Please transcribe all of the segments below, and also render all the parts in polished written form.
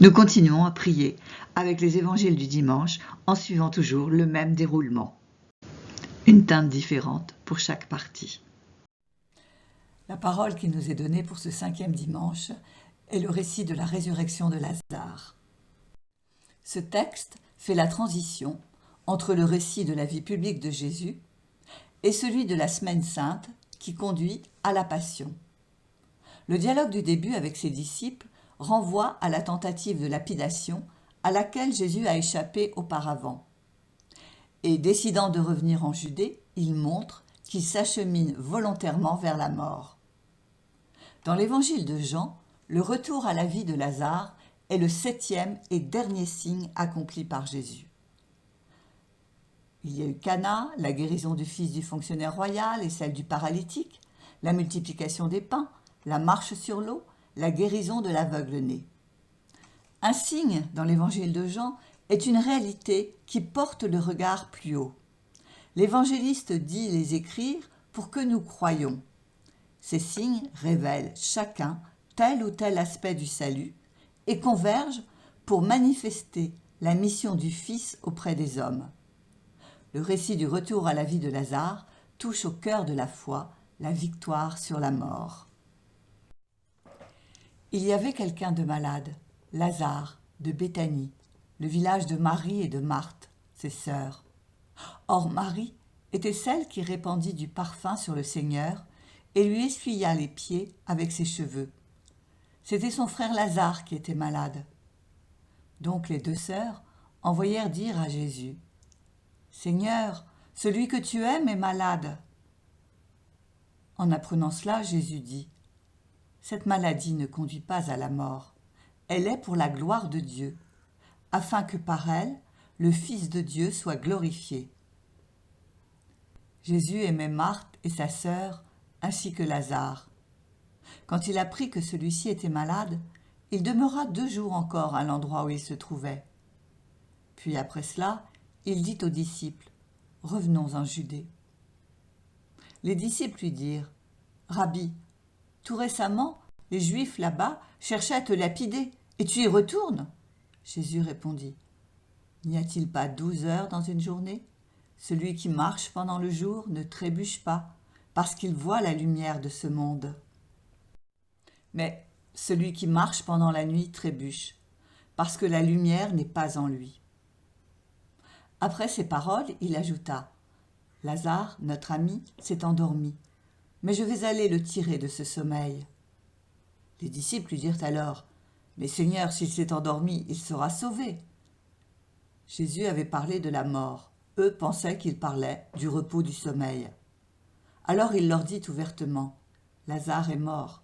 Nous continuons à prier avec les évangiles du dimanche en suivant toujours le même déroulement. Une teinte différente pour chaque partie. La parole qui nous est donnée pour ce 5e dimanche est le récit de la résurrection de Lazare. Ce texte fait la transition entre le récit de la vie publique de Jésus et celui de la Semaine Sainte qui conduit à la Passion. Le dialogue du début avec ses disciples renvoie à la tentative de lapidation à laquelle Jésus a échappé auparavant. Et décidant de revenir en Judée, il montre qu'il s'achemine volontairement vers la mort. Dans l'évangile de Jean, le retour à la vie de Lazare est le 7e et dernier signe accompli par Jésus. Il y a eu Cana, la guérison du fils du fonctionnaire royal et celle du paralytique, la multiplication des pains, la marche sur l'eau, la guérison de l'aveugle-né. Un signe, dans l'évangile de Jean, est une réalité qui porte le regard plus haut. L'évangéliste dit les écrire pour que nous croyions. Ces signes révèlent chacun tel ou tel aspect du salut et convergent pour manifester la mission du Fils auprès des hommes. Le récit du retour à la vie de Lazare touche au cœur de la foi, la victoire sur la mort. Il y avait quelqu'un de malade, Lazare, de Béthanie, le village de Marie et de Marthe, ses sœurs. Or Marie était celle qui répandit du parfum sur le Seigneur et lui essuya les pieds avec ses cheveux. C'était son frère Lazare qui était malade. Donc les 2 sœurs envoyèrent dire à Jésus : « Seigneur, celui que tu aimes est malade. » En apprenant cela, Jésus dit : « Cette maladie ne conduit pas à la mort. Elle est pour la gloire de Dieu, afin que par elle, le Fils de Dieu soit glorifié. » Jésus aimait Marthe et sa sœur, ainsi que Lazare. Quand il apprit que celui-ci était malade, il demeura 2 jours encore à l'endroit où il se trouvait. Puis après cela, il dit aux disciples : « Revenons en Judée. » Les disciples lui dirent : « Rabbi, tout récemment, les Juifs là-bas cherchaient à te lapider, et tu y retournes ?» Jésus répondit : « N'y a-t-il pas 12 heures dans une journée ? Celui qui marche pendant le jour ne trébuche pas, parce qu'il voit la lumière de ce monde. Mais celui qui marche pendant la nuit trébuche, parce que la lumière n'est pas en lui. » Après ces paroles, il ajouta : « Lazare, notre ami, s'est endormi, mais je vais aller le tirer de ce sommeil. » Les disciples lui dirent alors : « Mais Seigneur, s'il s'est endormi, il sera sauvé. » Jésus avait parlé de la mort. Eux pensaient qu'il parlait du repos du sommeil. Alors il leur dit ouvertement : « Lazare est mort,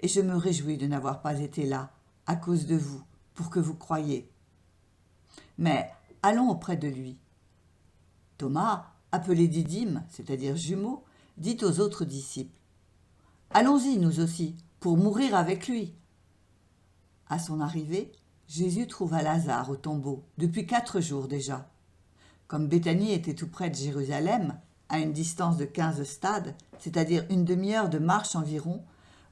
et je me réjouis de n'avoir pas été là, à cause de vous, pour que vous croyiez. Mais allons auprès de lui. » Thomas, appelé Didyme, c'est-à-dire jumeau, dit aux autres disciples : « Allons-y, nous aussi, pour mourir avec lui. » À son arrivée, Jésus trouva Lazare au tombeau, depuis 4 jours déjà. Comme Béthanie était tout près de Jérusalem, à une distance de 15 stades, c'est-à-dire une demi-heure de marche environ,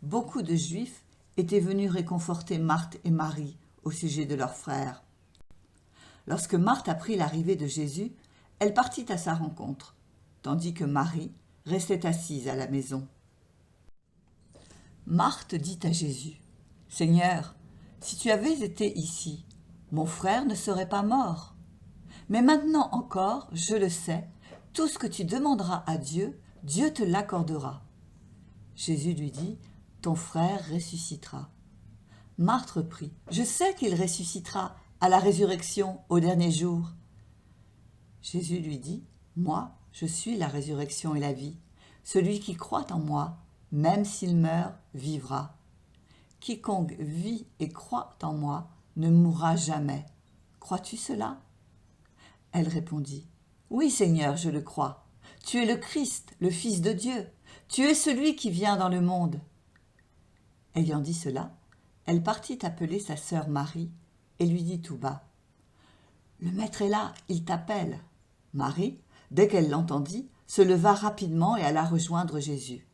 beaucoup de Juifs étaient venus réconforter Marthe et Marie au sujet de leur frère. Lorsque Marthe apprit l'arrivée de Jésus, elle partit à sa rencontre, tandis que Marie restait assise à la maison. Marthe dit à Jésus : « Seigneur, si tu avais été ici, mon frère ne serait pas mort. Mais maintenant encore, je le sais, tout ce que tu demanderas à Dieu, Dieu te l'accordera. » Jésus lui dit : « Ton frère ressuscitera. » Marthe reprit : « Je sais qu'il ressuscitera à la résurrection au dernier jour. » Jésus lui dit : « Moi, je suis la résurrection et la vie. Celui qui croit en moi, même s'il meurt, vivra. Quiconque vit et croit en moi ne mourra jamais. Crois-tu cela ? » Elle répondit : « Oui, Seigneur, je le crois. Tu es le Christ, le Fils de Dieu. Tu es celui qui vient dans le monde. » Ayant dit cela, elle partit appeler sa sœur Marie et lui dit tout bas : « Le Maître est là, il t'appelle. » Marie, dès qu'elle l'entendit, se leva rapidement et alla rejoindre Jésus.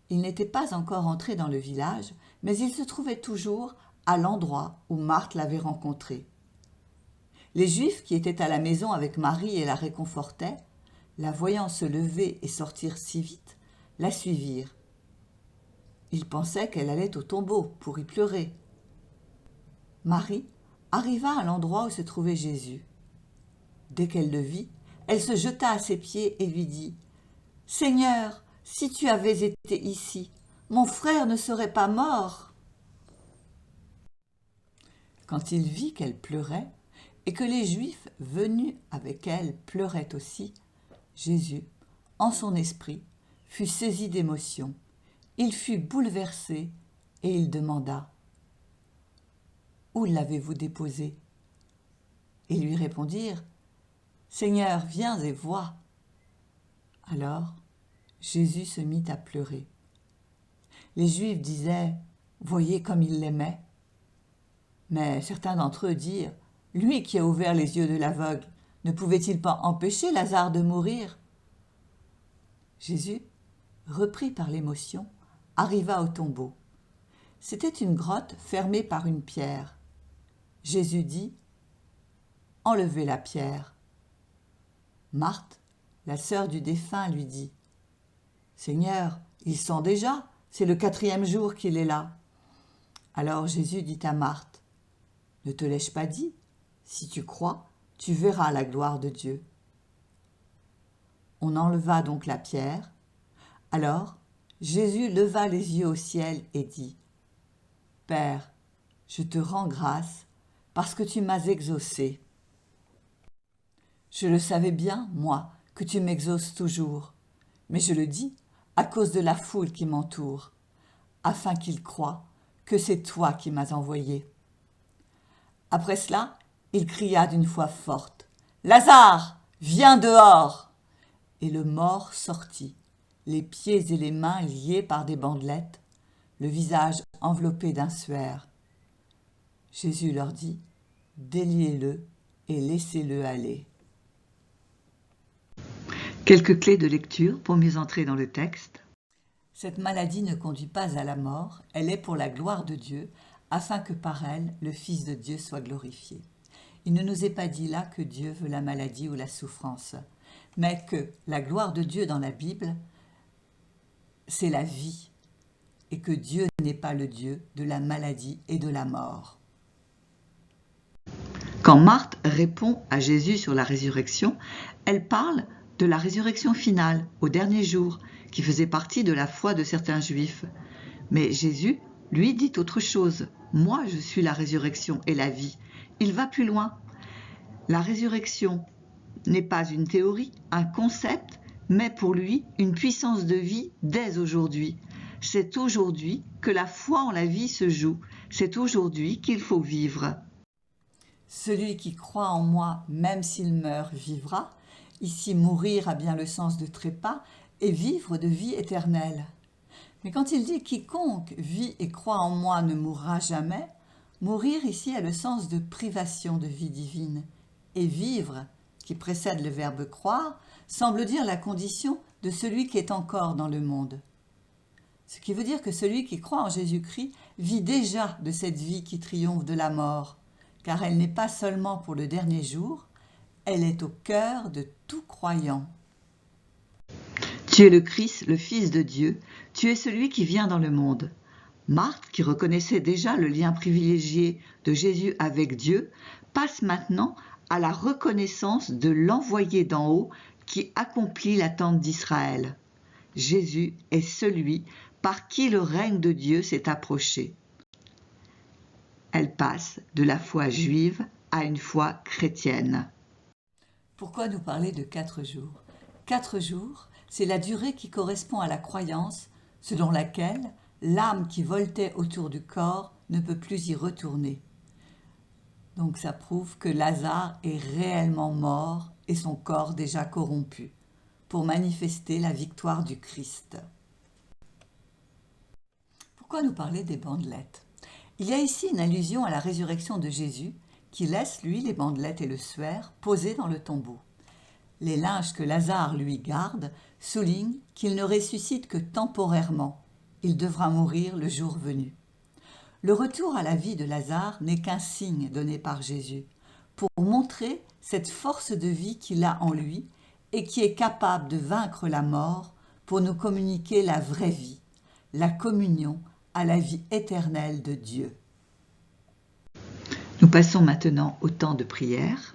Il n'était pas encore entré dans le village, mais il se trouvait toujours à l'endroit où Marthe l'avait rencontré. Les Juifs qui étaient à la maison avec Marie et la réconfortaient, la voyant se lever et sortir si vite, la suivirent. Ils pensaient qu'elle allait au tombeau pour y pleurer. Marie arriva à l'endroit où se trouvait Jésus. Dès qu'elle le vit, elle se jeta à ses pieds et lui dit « Seigneur, si tu avais été ici, mon frère ne serait pas mort. » Quand il vit qu'elle pleurait et que les Juifs venus avec elle pleuraient aussi, Jésus, en son esprit, fut saisi d'émotion. Il fut bouleversé et il demanda « Où l'avez-vous déposé ?» Ils lui répondirent « Seigneur, viens et vois. » Alors Jésus se mit à pleurer. Les Juifs disaient « Voyez comme il l'aimait. » Mais certains d'entre eux dirent « Lui qui a ouvert les yeux de l'aveugle, ne pouvait-il pas empêcher Lazare de mourir ?» Jésus, repris par l'émotion, arriva au tombeau. C'était une grotte fermée par une pierre. Jésus dit « Enlevez la pierre. » Marthe, la sœur du défunt, lui dit « Seigneur, il sent déjà, c'est le 4e jour qu'il est là. » Alors Jésus dit à Marthe « Ne te l'ai-je pas dit? Si tu crois, tu verras la gloire de Dieu. » On enleva donc la pierre. Alors Jésus leva les yeux au ciel et dit « Père, je te rends grâce parce que tu m'as exaucé. Je le savais bien, moi, que tu m'exauces toujours, mais je le dis à cause de la foule qui m'entoure, afin qu'ils croient que c'est toi qui m'as envoyé. » Après cela, il cria d'une voix forte « Lazare, viens dehors !» Et le mort sortit, les pieds et les mains liés par des bandelettes, le visage enveloppé d'un suaire. Jésus leur dit « Déliez-le et laissez-le aller. » Quelques clés de lecture pour mieux entrer dans le texte. Cette maladie ne conduit pas à la mort, elle est pour la gloire de Dieu, afin que par elle, le Fils de Dieu soit glorifié. Il ne nous est pas dit là que Dieu veut la maladie ou la souffrance, mais que la gloire de Dieu dans la Bible, c'est la vie, et que Dieu n'est pas le Dieu de la maladie et de la mort. Quand Marthe répond à Jésus sur la résurrection, elle parle de la résurrection finale, au dernier jour, qui faisait partie de la foi de certains Juifs. Mais Jésus, lui, dit autre chose. « Moi, je suis la résurrection et la vie. » Il va plus loin. La résurrection n'est pas une théorie, un concept, mais pour lui, une puissance de vie dès aujourd'hui. C'est aujourd'hui que la foi en la vie se joue. C'est aujourd'hui qu'il faut vivre. Celui qui croit en moi, même s'il meurt, vivra. Ici, mourir a bien le sens de trépas et vivre de vie éternelle. Mais quand il dit « quiconque vit et croit en moi ne mourra jamais », mourir ici a le sens de privation de vie divine. Et vivre, qui précède le verbe croire, semble dire la condition de celui qui est encore dans le monde. Ce qui veut dire que celui qui croit en Jésus-Christ vit déjà de cette vie qui triomphe de la mort, car elle n'est pas seulement pour le dernier jour, elle est au cœur de tout croyant. Tu es le Christ, le Fils de Dieu, tu es celui qui vient dans le monde. Marthe, qui reconnaissait déjà le lien privilégié de Jésus avec Dieu, passe maintenant à la reconnaissance de l'envoyé d'en haut qui accomplit l'attente d'Israël. Jésus est celui par qui le règne de Dieu s'est approché. Elle passe de la foi juive à une foi chrétienne. Pourquoi nous parler de 4 jours ? 4 jours, c'est la durée qui correspond à la croyance selon laquelle l'âme qui voltait autour du corps ne peut plus y retourner. Donc ça prouve que Lazare est réellement mort et son corps déjà corrompu, pour manifester la victoire du Christ. Pourquoi nous parler des bandelettes ? Il y a ici une allusion à la résurrection de Jésus qui laisse, lui, les bandelettes et le suaire posés dans le tombeau. Les linges que Lazare, lui, garde soulignent qu'il ne ressuscite que temporairement. Il devra mourir le jour venu. Le retour à la vie de Lazare n'est qu'un signe donné par Jésus pour montrer cette force de vie qu'il a en lui et qui est capable de vaincre la mort pour nous communiquer la vraie vie, la communion à la vie éternelle de Dieu. Nous passons maintenant au temps de prière.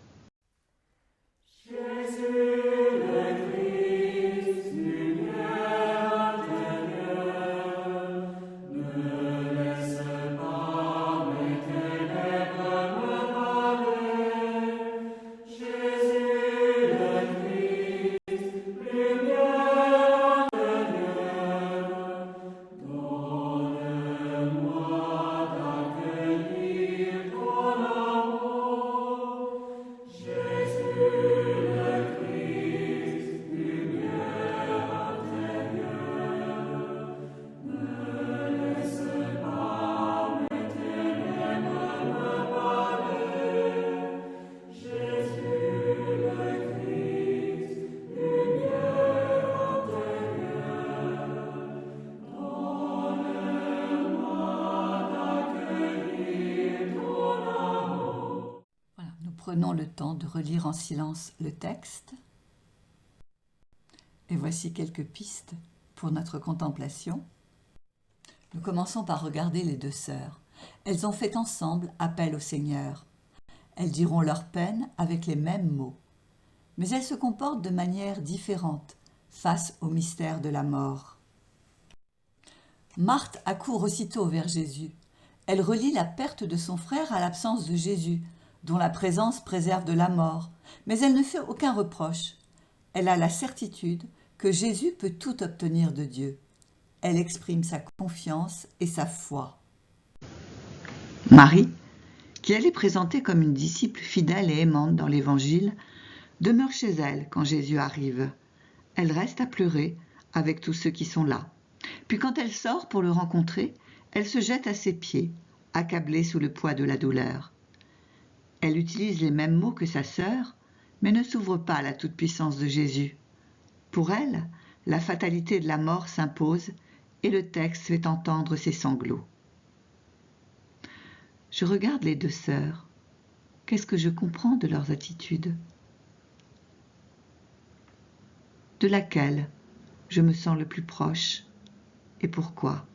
Prenons le temps de relire en silence le texte. Et voici quelques pistes pour notre contemplation. Nous commençons par regarder les deux sœurs. Elles ont fait ensemble appel au Seigneur. Elles diront leur peine avec les mêmes mots. Mais elles se comportent de manière différente face au mystère de la mort. Marthe accourt aussitôt vers Jésus. Elle relie la perte de son frère à l'absence de Jésus, dont la présence préserve de la mort, mais elle ne fait aucun reproche. Elle a la certitude que Jésus peut tout obtenir de Dieu. Elle exprime sa confiance et sa foi. Marie, qui elle est présentée comme une disciple fidèle et aimante dans l'Évangile, demeure chez elle quand Jésus arrive. Elle reste à pleurer avec tous ceux qui sont là. Puis quand elle sort pour le rencontrer, elle se jette à ses pieds, accablée sous le poids de la douleur. Elle utilise les mêmes mots que sa sœur, mais ne s'ouvre pas à la toute-puissance de Jésus. Pour elle, la fatalité de la mort s'impose et le texte fait entendre ses sanglots. Je regarde les deux sœurs. Qu'est-ce que je comprends de leurs attitudes? De laquelle je me sens le plus proche et pourquoi?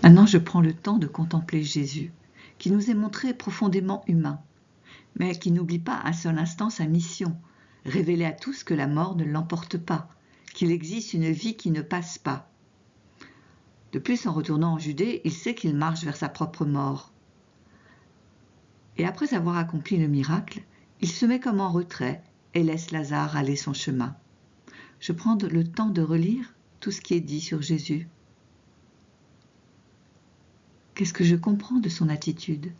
Maintenant, je prends le temps de contempler Jésus, qui nous est montré profondément humain, mais qui n'oublie pas un seul instant sa mission, révéler à tous que la mort ne l'emporte pas, qu'il existe une vie qui ne passe pas. De plus, en retournant en Judée, il sait qu'il marche vers sa propre mort. Et après avoir accompli le miracle, il se met comme en retrait et laisse Lazare aller son chemin. Je prends le temps de relire tout ce qui est dit sur Jésus. Qu'est-ce que je comprends de son attitude?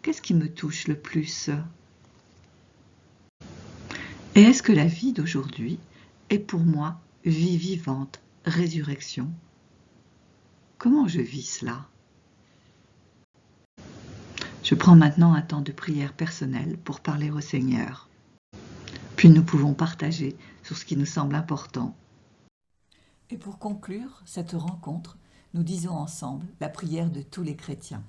Qu'est-ce qui me touche le plus? Et est-ce que la vie d'aujourd'hui est pour moi vie vivante, résurrection? Comment je vis cela? Je prends maintenant un temps de prière personnelle pour parler au Seigneur. Puis nous pouvons partager sur ce qui nous semble important. Et pour conclure cette rencontre, nous disons ensemble la prière de tous les chrétiens.